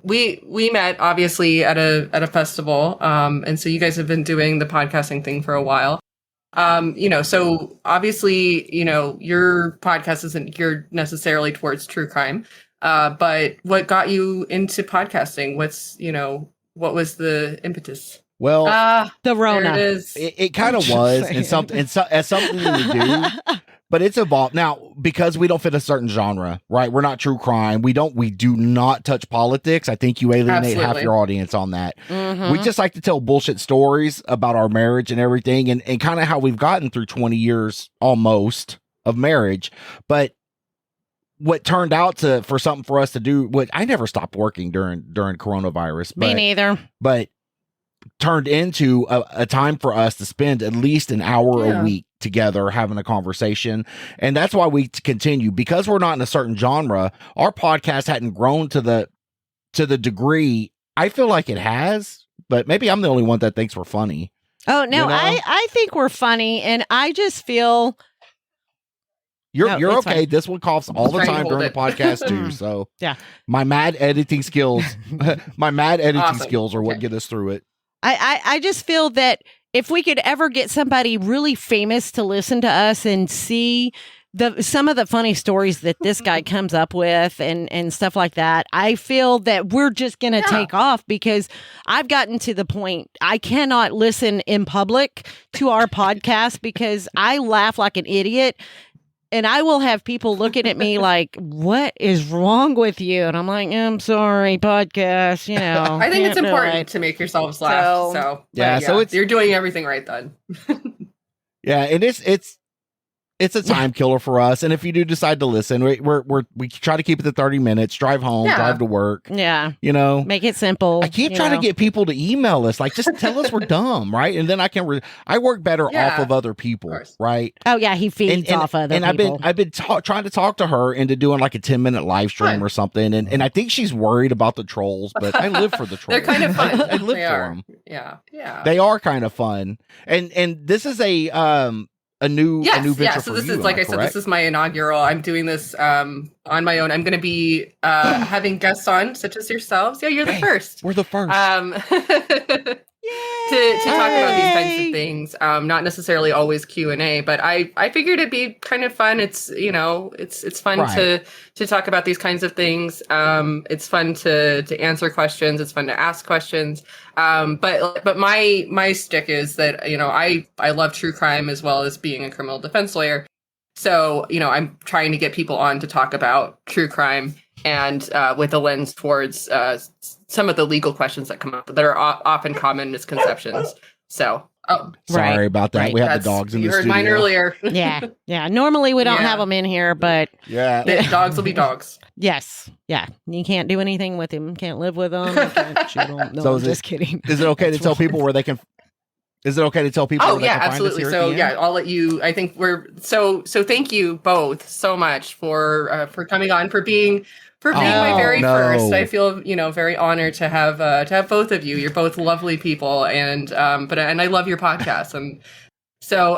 we met obviously at a festival, and so you guys have been doing the podcasting thing for a while. So obviously, your podcast isn't geared necessarily towards true crime. But what got you into podcasting? What was the impetus? Well, the Rona. It kind of was, and something to do, but it's evolved now because we don't fit a certain genre, right? We're not true crime. We do not touch politics. I think you alienate half your audience on that. Mm-hmm. We just like to tell bullshit stories about our marriage and everything, and kind of how we've gotten through 20 years almost of marriage. But what turned out for something for us to do, I never stopped working during coronavirus. Me neither. But turned into a time for us to spend at least an hour a week together having a conversation. And that's why we continue, because we're not in a certain genre. Our podcast hadn't grown to the degree I feel like it has, but maybe I'm the only one that thinks we're funny. Oh, no, You know? I think we're funny, and I just feel... You're it's okay. fine. This one coughs all the Trying to time hold during it. the podcast too. So Yeah. my mad editing skills, Awesome. skills are what Okay. get us through it. I just feel that if we could ever get somebody really famous to listen to us and see some of the funny stories that this guy comes up with and stuff like that, I feel that we're just going to take off, because I've gotten to the point I cannot listen in public to our podcast because I laugh like an idiot. And I will have people looking at me like, what is wrong with you? And I'm like, I'm sorry, podcast, you know. I think it's can't do important it. to make yourselves laugh. So Yeah, but so it's- you're doing everything right then. Yeah, and it's a time killer for us. And if you do decide to listen, we try to keep it to 30 minutes, drive home, Yeah. drive to work, Yeah. you know. Make it simple. I keep you trying know. to get people to email us, like, just tell us we're dumb, right? And then I can I work better Yeah, off of other people, course. right? Oh, yeah. He feeds off other and people. I've been trying to talk to her into doing like a 10-minute live stream Fun. or something, and I think she's worried about the trolls, but I live for the trolls. They're kind of fun. I live They for are. them. Yeah. They are kind of fun, and this is a new venture yeah. for So this you. is, like am I said, correct? this is my inaugural. I'm doing this on my own. I'm going to be having guests on, such as yourselves. Yeah, you're the first. We're the first. To talk about these kinds Yay! of things, not necessarily always Q&A, but I figured it'd be kind of fun. It's it's fun Right. to talk about these kinds of things. It's fun to answer questions. It's fun to ask questions. But my stick is that I love true crime as well as being a criminal defense lawyer. So I'm trying to get people on to talk about true crime and with a lens towards some of the legal questions that come up that are often common misconceptions. So, Sorry Right. about that. Right. We have the that's- dogs in you the heard studio. mine earlier. Yeah. Yeah. Normally we don't Yeah. have them in here, but Yeah. The dogs will be dogs. yes. Yeah. You can't do anything with him. Can't live with them. You can't shoot 'em. No, So I'm is it- just kidding. Is it okay to That's tell wrong. people where they can? Is it okay to tell people? Oh where they yeah, can find us absolutely. here at So the end? yeah, I'll let you. I think we're so thank you both so much for coming on, for being my very no. first. I feel very honored to have both of you. You're both lovely people, and and I love your podcast. And so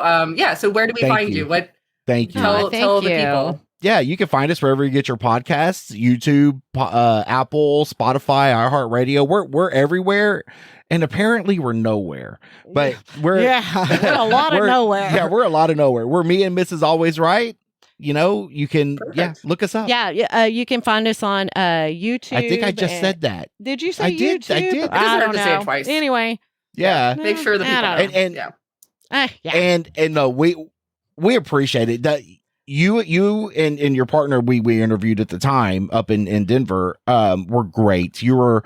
so where do we Thank find you. you? What Thank you. Tell- tell the Thank you. people. Yeah, you can find us wherever you get your podcasts: YouTube, Apple, Spotify, iHeartRadio. We're everywhere, and apparently we're nowhere. But we're Yeah. We're a lot of we're- nowhere. Yeah, we're a lot of nowhere. We're me and Mrs. Always Right. You can Perfect. look us up. Yeah. You can find us on YouTube. I think I just and- said that. Did you say I did. YouTube? I did. It doesn't I hurt don't to say it know. twice. Anyway. Yeah. Make sure the I people don't know. know. And- yeah. Yeah. And no, we appreciate it. That you and your partner we interviewed at the time up in Denver were great. You were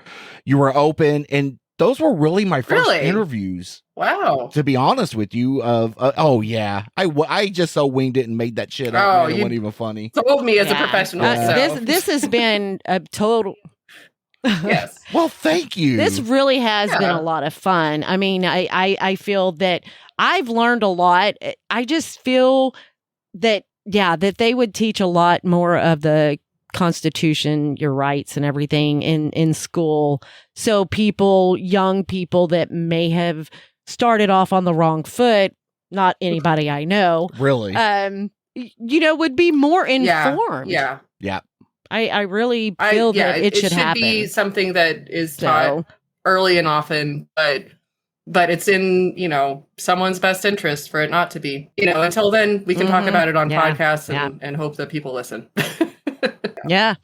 open, and those were really my first Really? interviews. Wow. To be honest with you, oh yeah, I just so winged it and made that shit up. Oh, Man, it you- wasn't even funny. Told me as a Yeah. professional. Yeah. So. This has been a total. Yes. Well, thank you. This really has been Yeah. a lot of fun. I mean, I feel that I've learned a lot. I just feel that, that they would teach a lot more of the Constitution, your rights and everything in school. So young people that may have started off on the wrong foot, not anybody I know, really. would be more informed. Yeah. I really feel that it should happen. Be something that is taught early and often, but it's in someone's best interest for it not to be. Until then, we can talk about it on Yeah. podcasts Yeah. and hope that people listen. Yeah.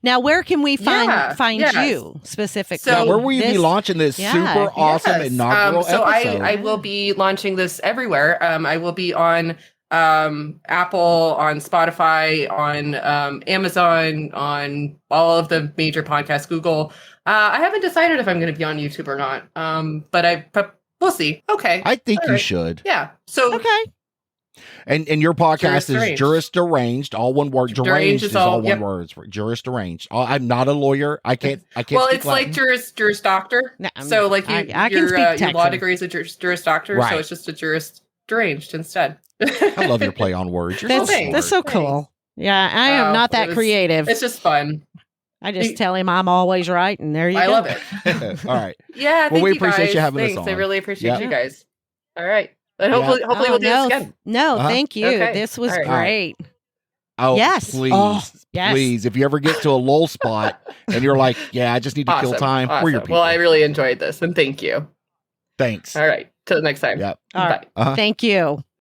Now, where can we find yes. you specifically? So- Where will you be launching this Yeah. super awesome Yes. inaugural So episode? I will be launching this everywhere. I will be on Apple, on Spotify, on Amazon, on all of the major podcasts, Google. I haven't decided if I'm going to be on YouTube or not. But we'll see. Okay. I think All you right. should. Yeah. So Okay. And your podcast is Deranged. Juris Deranged, all one word. Deranged is all one yep. word. Juris Deranged. I'm not a lawyer. I can't. Well, speak it's Latin. like Juris Doctor. No, So like I can your speak your law Texan. degree is a Juris Doctor, Right. so it's just a Juris Deranged instead. I love your play on words. You're That's so smart. that's so cool. Yeah, I am Oh, not that it was- creative. It's just fun. I just tell him I'm always right, and there you I go. love it. All right. Yeah, Well, thank we you appreciate guys. you having us Thanks. I on. really appreciate Yep. you guys. All right. And hopefully Oh, we'll do no, this again. No, Uh-huh. thank you. Okay. This was All right. great. Oh, Yes. please. Oh, yes. Please. If you ever get to a lull spot and you're like, yeah, I just need to kill time, we're your people. Well, I really enjoyed this, and thank you. Thanks. All right. Till next time. Yep. All right. Bye. Uh-huh. Thank you.